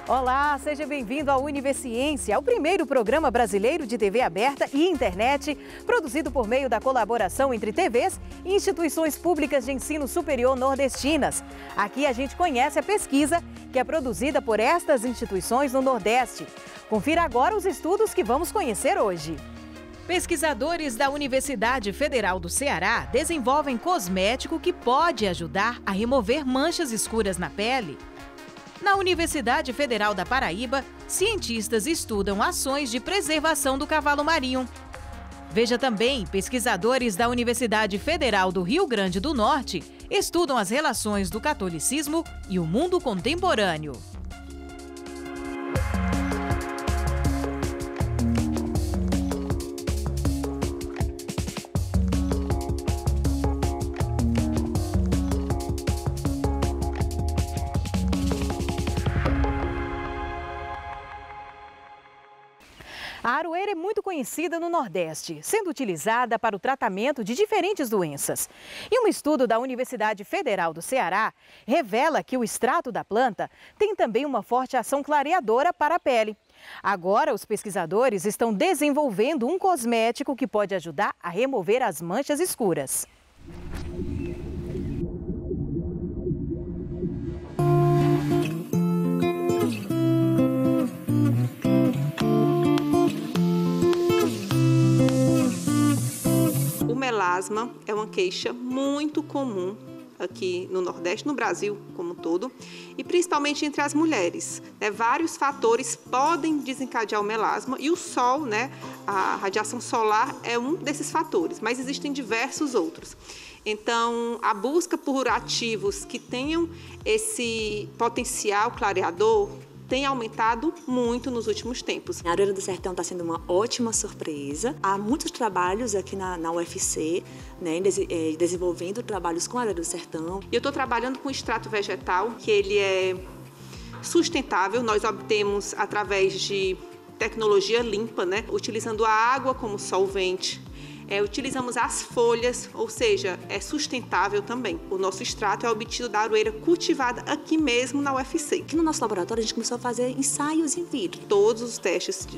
Olá, seja bem-vindo ao Universiência, o primeiro programa brasileiro de TV aberta e internet, produzido por meio da colaboração entre TVs e instituições públicas de ensino superior nordestinas. Aqui a gente conhece a pesquisa que é produzida por estas instituições no Nordeste. Confira agora os estudos que vamos conhecer hoje. Pesquisadores da Universidade Federal do Ceará desenvolvem cosmético que pode ajudar a remover manchas escuras na pele. Na Universidade Federal da Paraíba, cientistas estudam ações de preservação do cavalo marinho. Veja também, pesquisadores da Universidade Federal do Rio Grande do Norte estudam as relações do catolicismo e o mundo contemporâneo. A aroeira é muito conhecida no Nordeste, sendo utilizada para o tratamento de diferentes doenças. E um estudo da Universidade Federal do Ceará revela que o extrato da planta tem também uma forte ação clareadora para a pele. Agora, os pesquisadores estão desenvolvendo um cosmético que pode ajudar a remover as manchas escuras. O melasma é uma queixa muito comum aqui no Nordeste, no Brasil como um todo, e principalmente entre as mulheres. Vários fatores podem desencadear o melasma e o sol, a radiação solar é um desses fatores, mas existem diversos outros. Então, a busca por ativos que tenham esse potencial clareador tem aumentado muito nos últimos tempos. A Aroeira do Sertão está sendo uma ótima surpresa. Há muitos trabalhos aqui na UFC, desenvolvendo trabalhos com a Aroeira do Sertão. Eu estou trabalhando com extrato vegetal, que ele é sustentável. Nós obtemos através de tecnologia limpa, utilizando a água como solvente. Utilizamos as folhas, ou seja, é sustentável também. O nosso extrato é obtido da aroeira cultivada aqui mesmo na UFC. Aqui no nosso laboratório a gente começou a fazer ensaios in vitro. Todos os testes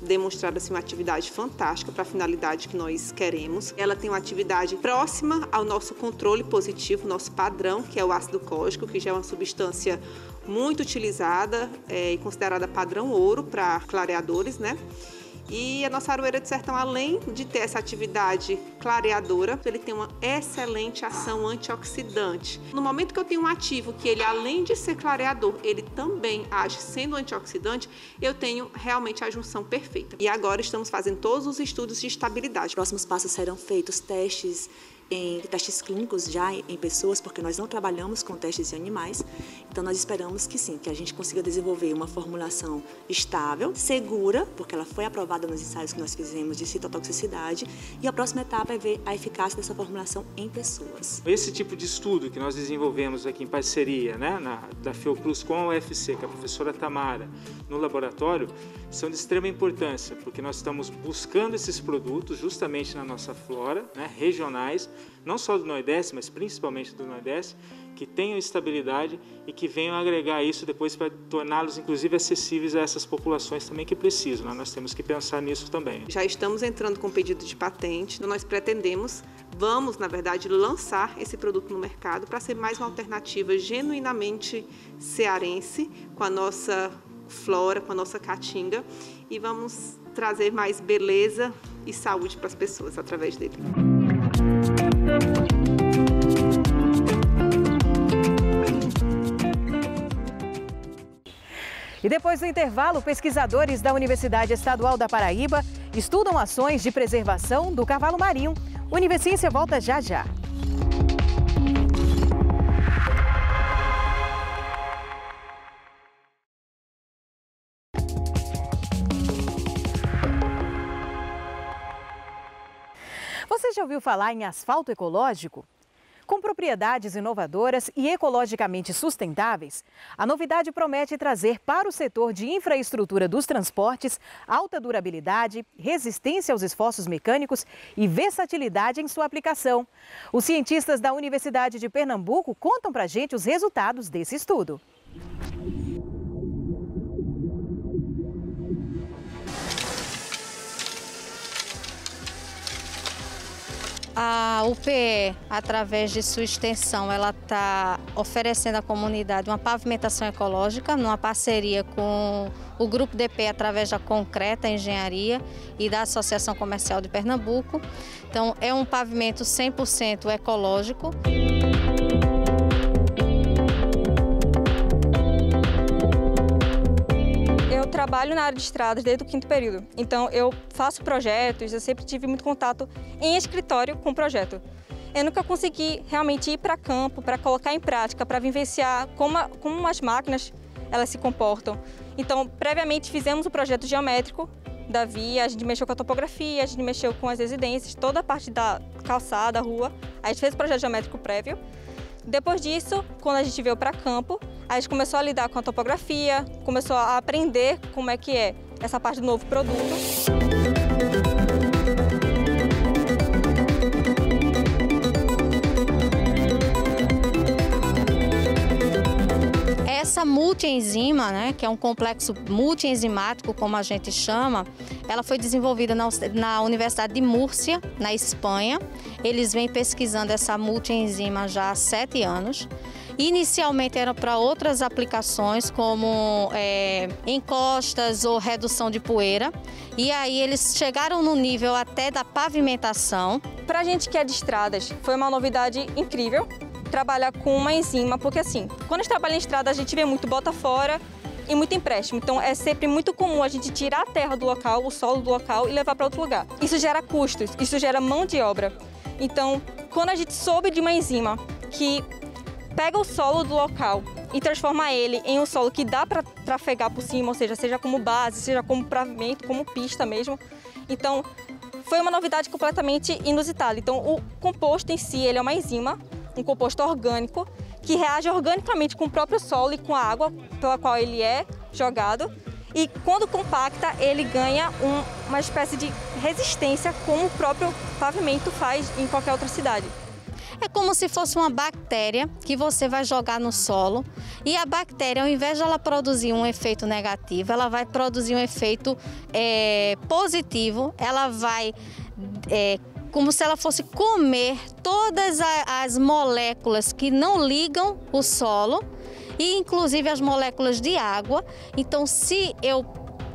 demonstraram uma atividade fantástica para a finalidade que nós queremos. Ela tem uma atividade próxima ao nosso controle positivo, nosso padrão, que é o ácido cólico, que já é uma substância muito utilizada e considerada padrão ouro para clareadores, E a nossa aroeira do sertão, além de ter essa atividade clareadora, ele tem uma excelente ação antioxidante. No momento que eu tenho um ativo que ele, além de ser clareador, ele também age sendo antioxidante, eu tenho realmente a junção perfeita. E agora estamos fazendo todos os estudos de estabilidade. Os próximos passos serão feitos testes clínicos já em pessoas, porque nós não trabalhamos com testes em animais. Então nós esperamos que sim, que a gente consiga desenvolver uma formulação estável, segura, porque ela foi aprovada nos ensaios que nós fizemos de citotoxicidade, e a próxima etapa é ver a eficácia dessa formulação em pessoas. Esse tipo de estudo que nós desenvolvemos aqui em parceria, da Fiocruz com a UFC, com a professora Tamara, no laboratório, são de extrema importância, porque nós estamos buscando esses produtos justamente na nossa flora, regionais, não só do Nordeste, mas principalmente do Nordeste, que tenham estabilidade e que venham agregar isso depois para torná-los, inclusive, acessíveis a essas populações também que precisam. Nós temos que pensar nisso também. Já estamos entrando com pedido de patente, nós vamos, na verdade, lançar esse produto no mercado para ser mais uma alternativa genuinamente cearense, com a nossa flora, com a nossa caatinga, e vamos trazer mais beleza e saúde para as pessoas através dele. E depois do intervalo, pesquisadores da Universidade Estadual da Paraíba estudam ações de preservação do cavalo marinho. Universiência volta já já. Você já ouviu falar em asfalto ecológico? Com propriedades inovadoras e ecologicamente sustentáveis, a novidade promete trazer para o setor de infraestrutura dos transportes alta durabilidade, resistência aos esforços mecânicos e versatilidade em sua aplicação. Os cientistas da Universidade de Pernambuco contam para a gente os resultados desse estudo. A UPE, através de sua extensão, ela está oferecendo à comunidade uma pavimentação ecológica, numa parceria com o Grupo DP, através da Concreta Engenharia e da Associação Comercial de Pernambuco. Então, é um pavimento 100% ecológico. Eu trabalho na área de estradas desde o 5º período, então eu faço projetos, eu sempre tive muito contato em escritório com projeto. Eu nunca consegui realmente ir para campo, para colocar em prática, para vivenciar como as máquinas elas se comportam. Então, previamente fizemos o projeto geométrico da via, a gente mexeu com a topografia, a gente mexeu com as residências, toda a parte da calçada, rua, a gente fez o projeto geométrico prévio. Depois disso, quando a gente veio para campo, a gente começou a lidar com a topografia, começou a aprender como é que é essa parte do novo produto. Essa multienzima, né, que é um complexo multienzimático, como a gente chama, ela foi desenvolvida na Universidade de Múrcia, na Espanha. Eles vêm pesquisando essa multienzima já há 7 anos. Inicialmente era para outras aplicações, como encostas ou redução de poeira. E aí eles chegaram no nível até da pavimentação. Para a gente que é de estradas, foi uma novidade incrível trabalhar com uma enzima, porque assim, quando a gente trabalha em estrada, a gente vê muito bota fora e muito empréstimo. Então é sempre muito comum a gente tirar a terra do local, o solo do local e levar para outro lugar. Isso gera custos, isso gera mão de obra. Então, quando a gente soube de uma enzima que pega o solo do local e transforma ele em um solo que dá para trafegar por cima, ou seja, seja como base, seja como pavimento, como pista mesmo. Então, foi uma novidade completamente inusitada. Então, o composto em si, ele é uma enzima, um composto orgânico, que reage organicamente com o próprio solo e com a água pela qual ele é jogado. E quando compacta, ele ganha uma espécie de resistência, como o próprio pavimento faz em qualquer outra cidade. É como se fosse uma bactéria que você vai jogar no solo e a bactéria, ao invés de ela produzir um efeito negativo, ela vai produzir um efeito positivo, ela vai, como se ela fosse comer todas as moléculas que não ligam o solo e inclusive as moléculas de água. Então, se eu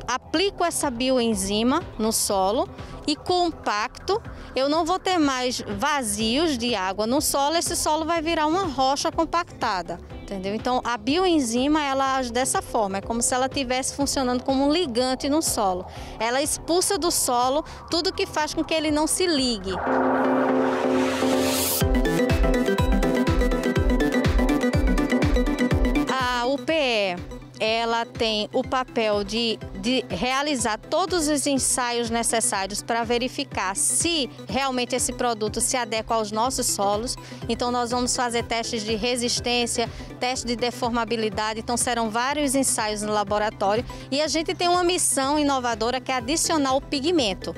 aplico essa bioenzima no solo e compacto, eu não vou ter mais vazios de água no solo, esse solo vai virar uma rocha compactada, entendeu? Então, a bioenzima, ela age dessa forma, é como se ela estivesse funcionando como um ligante no solo. Ela expulsa do solo tudo que faz com que ele não se ligue. A UPE, ela tem o papel de realizar todos os ensaios necessários para verificar se realmente esse produto se adequa aos nossos solos. Então, nós vamos fazer testes de resistência, testes de deformabilidade. Então, serão vários ensaios no laboratório. E a gente tem uma missão inovadora que é adicionar o pigmento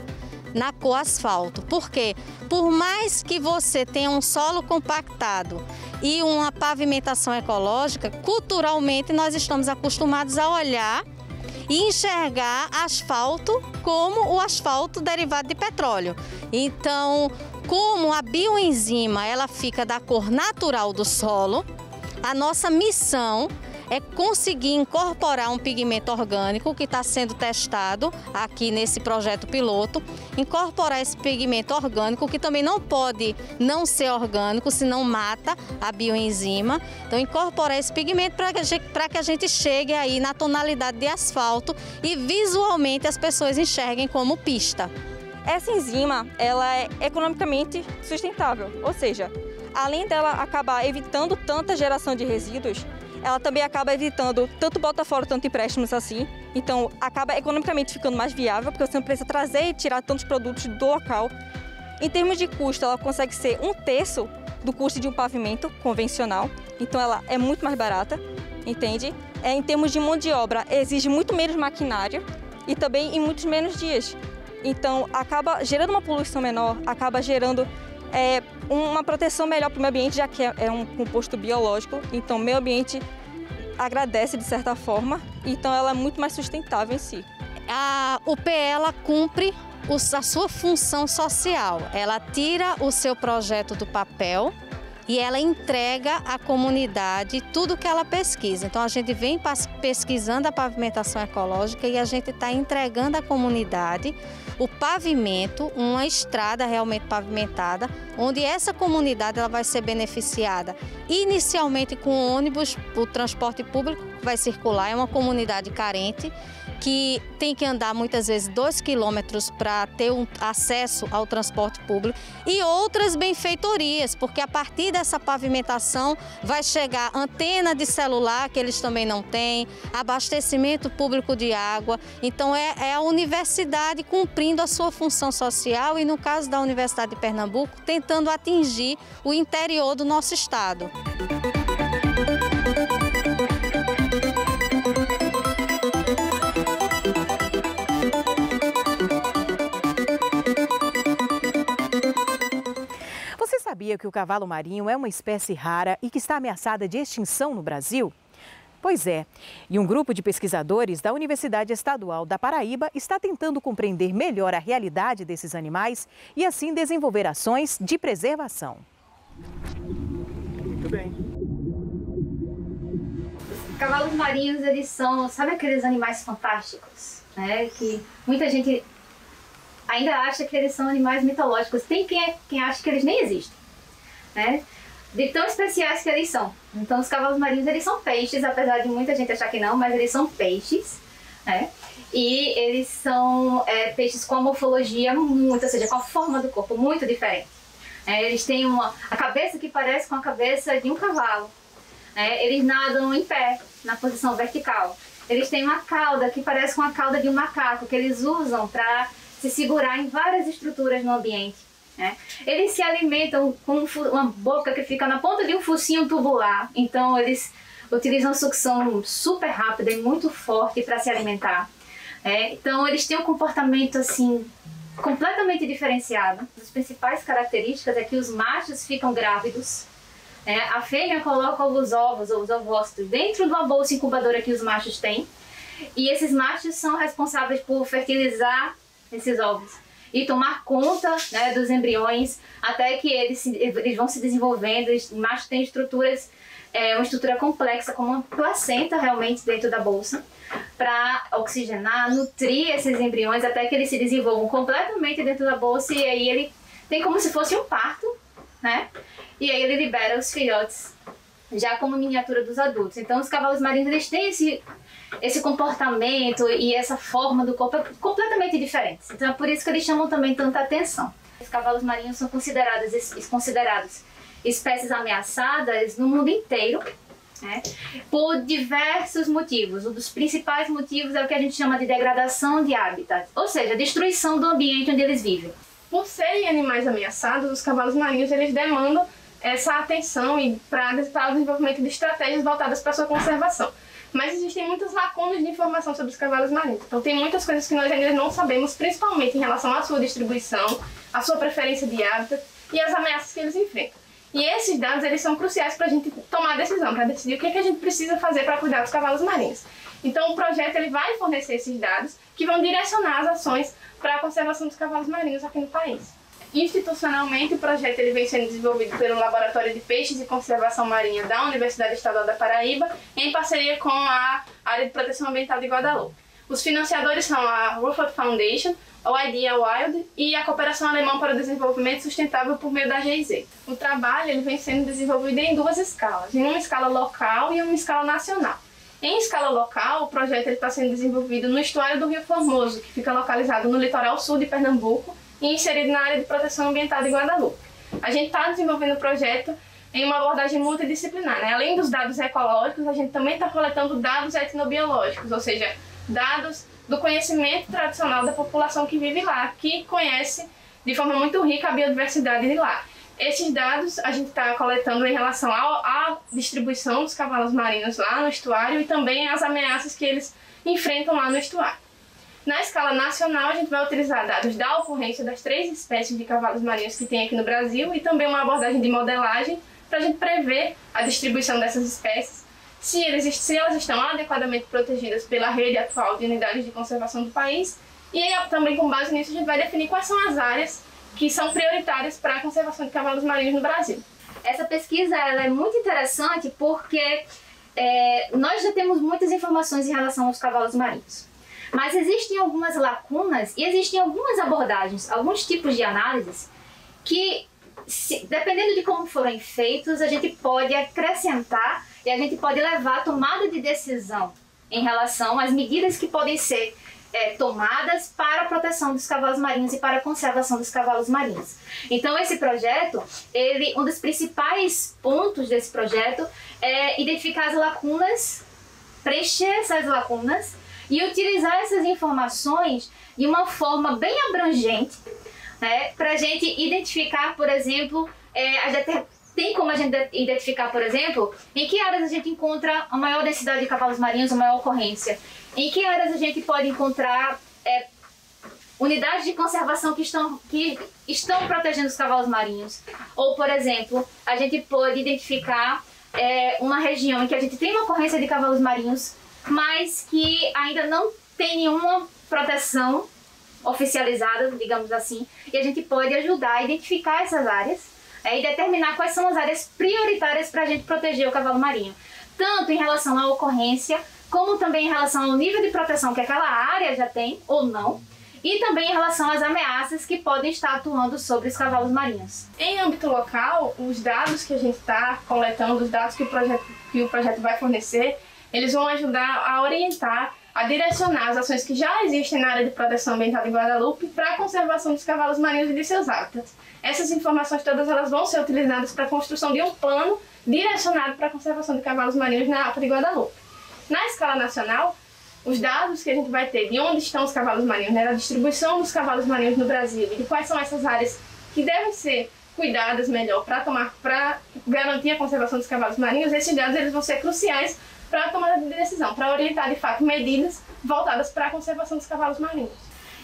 na cor asfalto. Por quê? Por mais que você tenha um solo compactado e uma pavimentação ecológica, culturalmente nós estamos acostumados a olhar e enxergar asfalto como o asfalto derivado de petróleo. Então, como a bioenzima ela fica da cor natural do solo, a nossa missão é conseguir incorporar um pigmento orgânico que está sendo testado aqui nesse projeto piloto, incorporar esse pigmento orgânico que também não pode não ser orgânico, senão mata a bioenzima. Então, incorporar esse pigmento para que a gente chegue aí na tonalidade de asfalto e visualmente as pessoas enxerguem como pista. Essa enzima, ela é economicamente sustentável, ou seja, além dela acabar evitando tanta geração de resíduos, ela também acaba evitando tanto bota fora, tanto empréstimos assim. Então, acaba economicamente ficando mais viável, porque você não precisa trazer e tirar tantos produtos do local. Em termos de custo, ela consegue ser 1/3 do custo de um pavimento convencional. Então, ela é muito mais barata, entende? Em termos de mão de obra, exige muito menos maquinário e também em muitos menos dias. Então, acaba gerando uma poluição menor, acaba gerando uma proteção melhor para o meio ambiente, já que é um composto biológico. Então, o meio ambiente agradece de certa forma, então ela é muito mais sustentável em si. A UPE ela cumpre a sua função social. Ela tira o seu projeto do papel e ela entrega à comunidade tudo que ela pesquisa. Então, a gente vem pesquisando a pavimentação ecológica e a gente está entregando à comunidade o pavimento, uma estrada realmente pavimentada, onde essa comunidade ela vai ser beneficiada inicialmente com ônibus, o transporte público que vai circular. É uma comunidade carente que tem que andar muitas vezes 2 quilômetros para ter um acesso ao transporte público, e outras benfeitorias, porque a partir dessa pavimentação vai chegar antena de celular, que eles também não têm, abastecimento público de água. Então é a universidade cumprindo a sua função social e, no caso da Universidade de Pernambuco, tentando atingir o interior do nosso estado. Você sabia que o cavalo marinho é uma espécie rara e que está ameaçada de extinção no Brasil? Pois é, e um grupo de pesquisadores da Universidade Estadual da Paraíba está tentando compreender melhor a realidade desses animais e assim desenvolver ações de preservação. Muito bem. Os cavalos marinhos, eles são, sabe aqueles animais fantásticos, né? Que muita gente ainda acha que eles são animais mitológicos. Tem quem acha que eles nem existem, né? De tão especiais que eles são. Então, os cavalos marinhos, eles são peixes, apesar de muita gente achar que não, mas eles são peixes, né? E eles são peixes com a morfologia muito, ou seja, com a forma do corpo muito diferente. Eles têm a cabeça que parece com a cabeça de um cavalo. Eles nadam em pé, na posição vertical. Eles têm uma cauda que parece com a cauda de um macaco, que eles usam para se segurar em várias estruturas no ambiente. Eles se alimentam com uma boca que fica na ponta de um focinho tubular. Então, eles utilizam sucção super rápida e muito forte para se alimentar. Então, eles têm um comportamento assim completamente diferenciado. As principais características é que os machos ficam grávidos. A fêmea coloca os ovos ou os ovócitos dentro de uma bolsa incubadora que os machos têm. E esses machos são responsáveis por fertilizar esses ovos e tomar conta, né, dos embriões até que eles vão se desenvolvendo. Os machos têm estruturas, uma estrutura complexa, como uma placenta realmente dentro da bolsa, para oxigenar, nutrir esses embriões até que eles se desenvolvam completamente dentro da bolsa, e aí ele tem como se fosse um parto, né? E aí ele libera os filhotes já como miniatura dos adultos. Então os cavalos marinhos, eles têm esse comportamento e essa forma do corpo completamente diferentes. Então é por isso que eles chamam também tanta atenção. Os cavalos marinhos são considerados espécies ameaçadas no mundo inteiro, né, por diversos motivos. Um dos principais motivos é o que a gente chama de degradação de hábitat, ou seja, a destruição do ambiente onde eles vivem. Por serem animais ameaçados, os cavalos marinhos eles demandam essa atenção e para o desenvolvimento de estratégias voltadas para a sua conservação. Mas existem muitas lacunas de informação sobre os cavalos marinhos. Então tem muitas coisas que nós ainda não sabemos, principalmente em relação à sua distribuição, à sua preferência de hábitat e às ameaças que eles enfrentam. E esses dados eles são cruciais para a gente tomar a decisão, para decidir o que a gente precisa fazer para cuidar dos cavalos marinhos. Então o projeto ele vai fornecer esses dados que vão direcionar as ações para a conservação dos cavalos marinhos aqui no país. Institucionalmente, o projeto ele vem sendo desenvolvido pelo Laboratório de Peixes e Conservação Marinha da Universidade Estadual da Paraíba, em parceria com a Área de Proteção Ambiental de Guadalupe. Os financiadores são a Rufford Foundation, o Idea Wild e a Cooperação Alemã para o Desenvolvimento Sustentável por meio da GIZ. O trabalho ele vem sendo desenvolvido em duas escalas, em uma escala local e uma escala nacional. Em escala local, o projeto está sendo desenvolvido no estuário do Rio Formoso, que fica localizado no litoral sul de Pernambuco, e inserido na área de proteção ambiental de Guadalupe. A gente está desenvolvendo o projeto em uma abordagem multidisciplinar, né? Além dos dados ecológicos, a gente também está coletando dados etnobiológicos, ou seja, dados do conhecimento tradicional da população que vive lá, que conhece de forma muito rica a biodiversidade de lá. Esses dados a gente está coletando em relação à distribuição dos cavalos marinhos lá no estuário e também as ameaças que eles enfrentam lá no estuário. Na escala nacional, a gente vai utilizar dados da ocorrência das 3 espécies de cavalos marinhos que tem aqui no Brasil e também uma abordagem de modelagem para a gente prever a distribuição dessas espécies, se elas estão adequadamente protegidas pela rede atual de unidades de conservação do país E aí, também com base nisso, a gente vai definir quais são as áreas que são prioritárias para a conservação de cavalos marinhos no Brasil. Essa pesquisa ela é muito interessante porque nós já temos muitas informações em relação aos cavalos marinhos. Mas existem algumas lacunas e existem algumas abordagens, alguns tipos de análises que, dependendo de como forem feitos, a gente pode acrescentar e a gente pode levar a tomada de decisão em relação às medidas que podem ser tomadas para a proteção dos cavalos marinhos e para a conservação dos cavalos marinhos. Então esse projeto, um dos principais pontos desse projeto é identificar as lacunas, preencher essas lacunas e utilizar essas informações de uma forma bem abrangente, né, para a gente identificar, por exemplo, tem como a gente identificar, por exemplo, em que áreas a gente encontra a maior densidade de cavalos marinhos, a maior ocorrência, em que áreas a gente pode encontrar unidades de conservação que estão protegendo os cavalos marinhos. Ou, por exemplo, a gente pode identificar uma região em que a gente tem uma ocorrência de cavalos marinhos, mas que ainda não tem nenhuma proteção oficializada, digamos assim, e a gente pode ajudar a identificar essas áreas e determinar quais são as áreas prioritárias para a gente proteger o cavalo marinho, tanto em relação à ocorrência, como também em relação ao nível de proteção que aquela área já tem ou não, e também em relação às ameaças que podem estar atuando sobre os cavalos marinhos. Em âmbito local, os dados que a gente está coletando, os dados que o projeto vai fornecer, eles vão ajudar a orientar, a direcionar as ações que já existem na área de proteção ambiental de Guadalupe para a conservação dos cavalos marinhos e de seus hábitats. Essas informações todas elas vão ser utilizadas para a construção de um plano direcionado para a conservação de cavalos marinhos na APA de Guadalupe. Na escala nacional, os dados que a gente vai ter de onde estão os cavalos marinhos, né, da distribuição dos cavalos marinhos no Brasil e de quais são essas áreas que devem ser cuidadas melhor para garantir a conservação dos cavalos marinhos, esses dados eles vão ser cruciais para a tomada de decisão, para orientar de fato medidas voltadas para a conservação dos cavalos marinhos.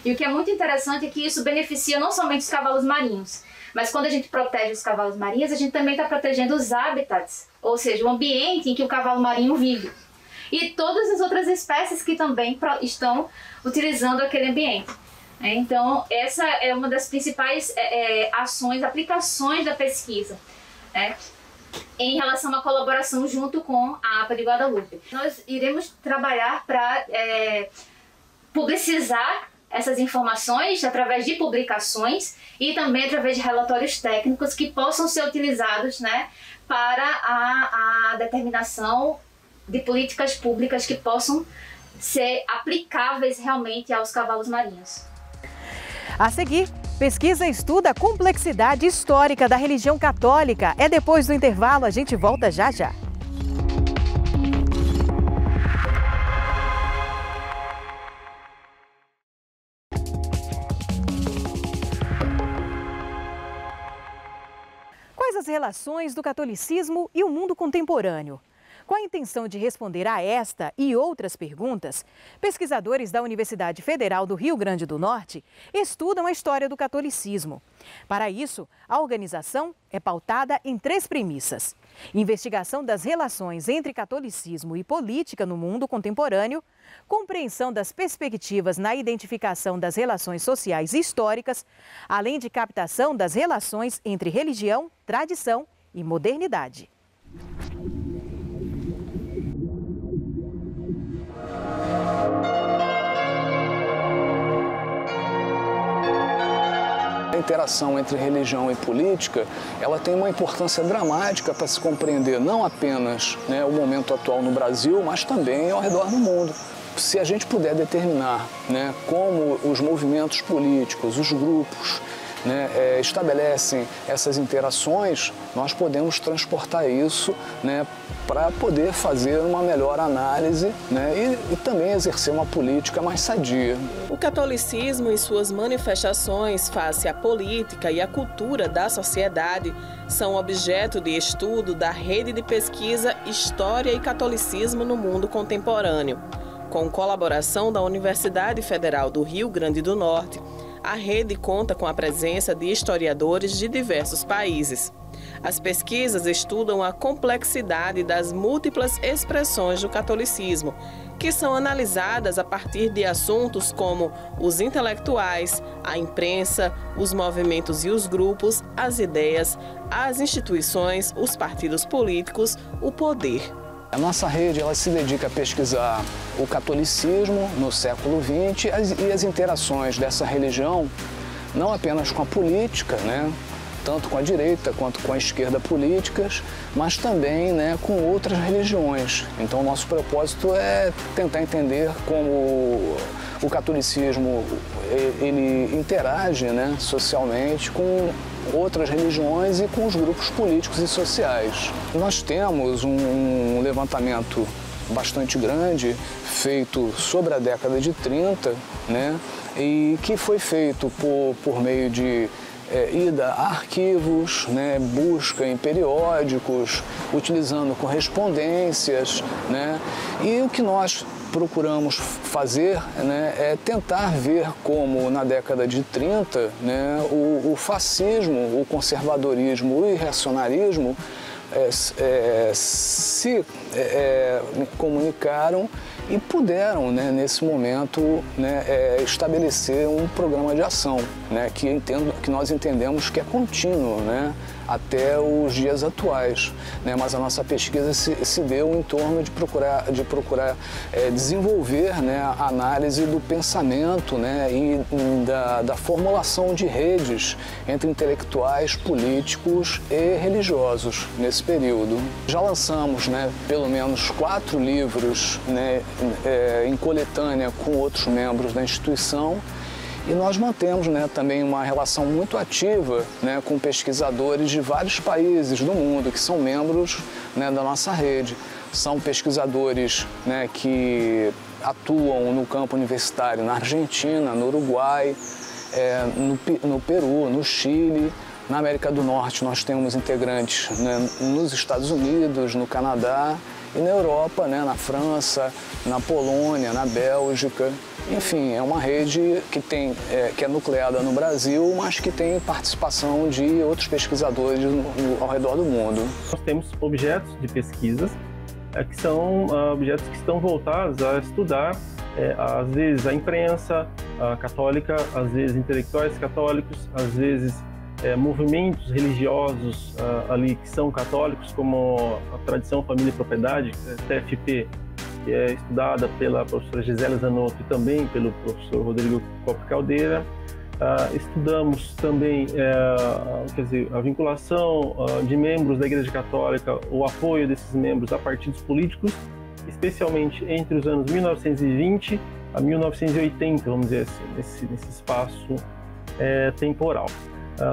E o que é muito interessante é que isso beneficia não somente os cavalos marinhos, mas quando a gente protege os cavalos marinhos, a gente também está protegendo os hábitats, ou seja, o ambiente em que o cavalo marinho vive. E todas as outras espécies que também estão utilizando aquele ambiente. Então, essa é uma das principais ações, aplicações da pesquisa, em relação à colaboração junto com a APA de Guadalupe. Nós iremos trabalhar para publicizar essas informações através de publicações e também através de relatórios técnicos que possam ser utilizados, para a determinação de políticas públicas que possam ser aplicáveis realmente aos cavalos marinhos. A seguir, pesquisa estuda a complexidade histórica da religião católica. É depois do intervalo, a gente volta já já. Quais as relações do catolicismo e o mundo contemporâneo? Com a intenção de responder a esta e outras perguntas, pesquisadores da Universidade Federal do Rio Grande do Norte estudam a história do catolicismo. Para isso, a organização é pautada em 3 premissas: investigação das relações entre catolicismo e política no mundo contemporâneo, compreensão das perspectivas na identificação das relações sociais e históricas, além de captação das relações entre religião, tradição e modernidade. A interação entre religião e política, ela tem uma importância dramática para se compreender não apenas o momento atual no Brasil, mas também ao redor do mundo. Se a gente puder determinar como os movimentos políticos, os grupos, estabelecem essas interações, nós podemos transportar isso para poder fazer uma melhor análise e também exercer uma política mais sadia. O catolicismo e suas manifestações face à política e à cultura da sociedade são objeto de estudo da Rede de Pesquisa História e Catolicismo no Mundo Contemporâneo. Com colaboração da Universidade Federal do Rio Grande do Norte, a rede conta com a presença de historiadores de diversos países. As pesquisas estudam a complexidade das múltiplas expressões do catolicismo, que são analisadas a partir de assuntos como os intelectuais, a imprensa, os movimentos e os grupos, as ideias, as instituições, os partidos políticos, o poder. A nossa rede ela se dedica a pesquisar o catolicismo no século XX e as interações dessa religião, não apenas com a política, né, tanto com a direita quanto com a esquerda políticas, mas também, né, com outras religiões. Então, o nosso propósito é tentar entender como o catolicismo ele interage, né, socialmente com outras religiões e com os grupos políticos e sociais. Nós temos um levantamento bastante grande feito sobre a década de 30, né, e que foi feito por meio de ida a arquivos, né, busca em periódicos, utilizando correspondências, né, e o que nós procuramos fazer, né, é tentar ver como na década de 30, né, o fascismo, o conservadorismo e o reacionarismo se comunicaram e puderam, né, nesse momento, né, estabelecer um programa de ação, né, que nós entendemos que é contínuo, né, até os dias atuais, né, mas a nossa pesquisa se deu em torno de procurar desenvolver, né, a análise do pensamento, né, e da formulação de redes entre intelectuais, políticos e religiosos nesse período. Já lançamos, né, pelo menos 4 livros, né, em coletânea com outros membros da instituição. E nós mantemos, né, também uma relação muito ativa, né, com pesquisadores de vários países do mundo que são membros, né, da nossa rede. São pesquisadores, né, que atuam no campo universitário na Argentina, no Uruguai, no Peru, no Chile. Na América do Norte nós temos integrantes, né, nos Estados Unidos, no Canadá e na Europa, né, na França, na Polônia, na Bélgica. Enfim, é uma rede que é nucleada no Brasil, mas que tem participação de outros pesquisadores ao redor do mundo. Nós temos objetos de pesquisas que são objetos que estão voltados a estudar, às vezes, a imprensa católica, às vezes intelectuais católicos, às vezes movimentos religiosos ali que são católicos, como a tradição Família e Propriedade, TFP, que é estudada pela professora Gisela Zanotto e também pelo professor Rodrigo Coppi Caldeira. Estudamos também a vinculação de membros da Igreja Católica, o apoio desses membros a partidos políticos, especialmente entre os anos 1920 a 1980, vamos dizer assim, nesse espaço temporal.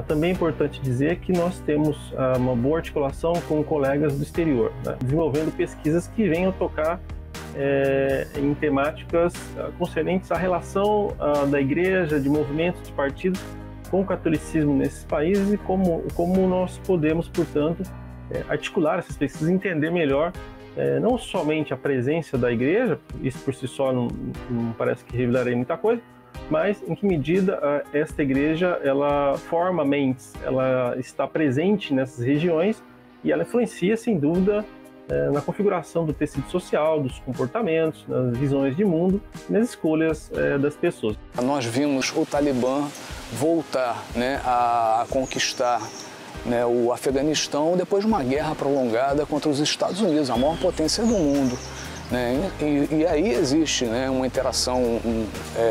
Também é importante dizer que nós temos uma boa articulação com colegas do exterior, né, desenvolvendo pesquisas que venham tocar em temáticas concernentes à relação da igreja, de movimentos, de partidos com o catolicismo nesses países e como nós podemos, portanto, articular essas pesquisas, entender melhor não somente a presença da igreja, isso por si só não parece que revelaria muita coisa, mas em que medida esta igreja ela forma mentes, ela está presente nessas regiões e ela influencia, sem dúvida, na configuração do tecido social, dos comportamentos, nas visões de mundo, nas escolhas das pessoas. Nós vimos o Talibã voltar, né, a conquistar, né, o Afeganistão depois de uma guerra prolongada contra os Estados Unidos, a maior potência do mundo. Né? E aí existe, né, uma interação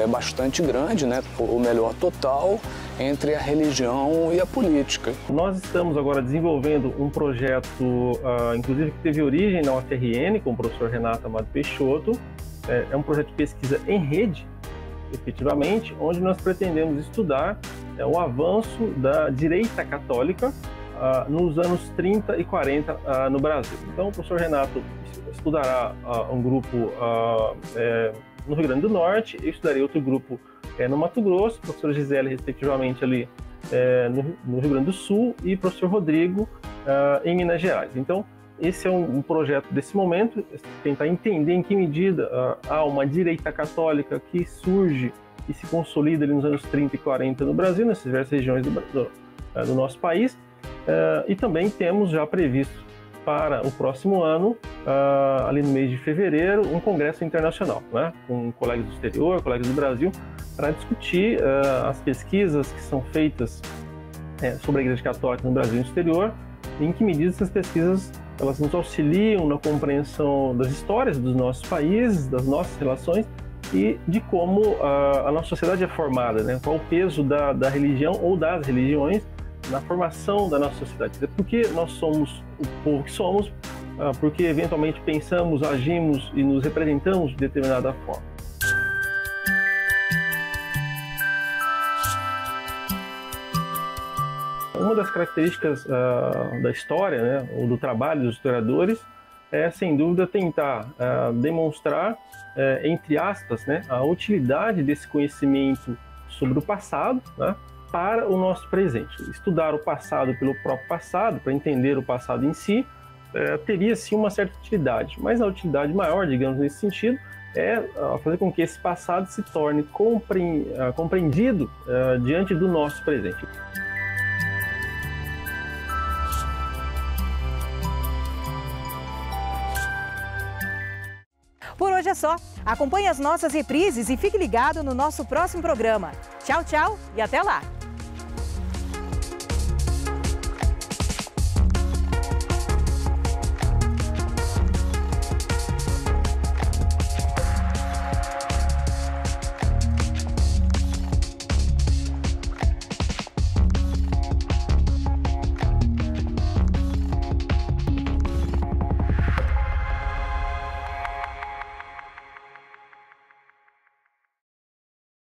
bastante grande, né, ou melhor, total, entre a religião e a política. Nós estamos agora desenvolvendo um projeto, inclusive que teve origem na UFRN, com o professor Renato Amado Peixoto. É um projeto de pesquisa em rede, efetivamente, onde nós pretendemos estudar o avanço da direita católica nos anos 30 e 40 no Brasil. Então, o professor Renato estudará um grupo no Rio Grande do Norte, eu estudarei outro grupo no Mato Grosso, a professora Gisele, respectivamente, ali no Rio Grande do Sul, e o professor Rodrigo em Minas Gerais. Então, esse é um projeto desse momento, tentar entender em que medida há uma direita católica que surge e se consolida ali nos anos 30 e 40 no Brasil, nessas diversas regiões do nosso país. E também temos já previsto para o próximo ano, ali no mês de fevereiro, um congresso internacional, né, com colegas do exterior, colegas do Brasil, para discutir as pesquisas que são feitas sobre a Igreja Católica no Brasil e no exterior, e em que medida essas pesquisas elas nos auxiliam na compreensão das histórias dos nossos países, das nossas relações e de como a nossa sociedade é formada, né? Qual o peso da religião ou das religiões na formação da nossa sociedade. Por que nós somos o povo que somos? Porque eventualmente pensamos, agimos e nos representamos de determinada forma. Uma das características da história, né, ou do trabalho dos historiadores, é, sem dúvida, tentar demonstrar, entre aspas, né, a utilidade desse conhecimento sobre o passado, né, para o nosso presente. Estudar o passado pelo próprio passado, para entender o passado em si, teria sim uma certa utilidade, mas a utilidade maior, digamos, nesse sentido, é fazer com que esse passado se torne compreendido diante do nosso presente. Por hoje é só. Acompanhe as nossas reprises e fique ligado no nosso próximo programa. Tchau, tchau e até lá!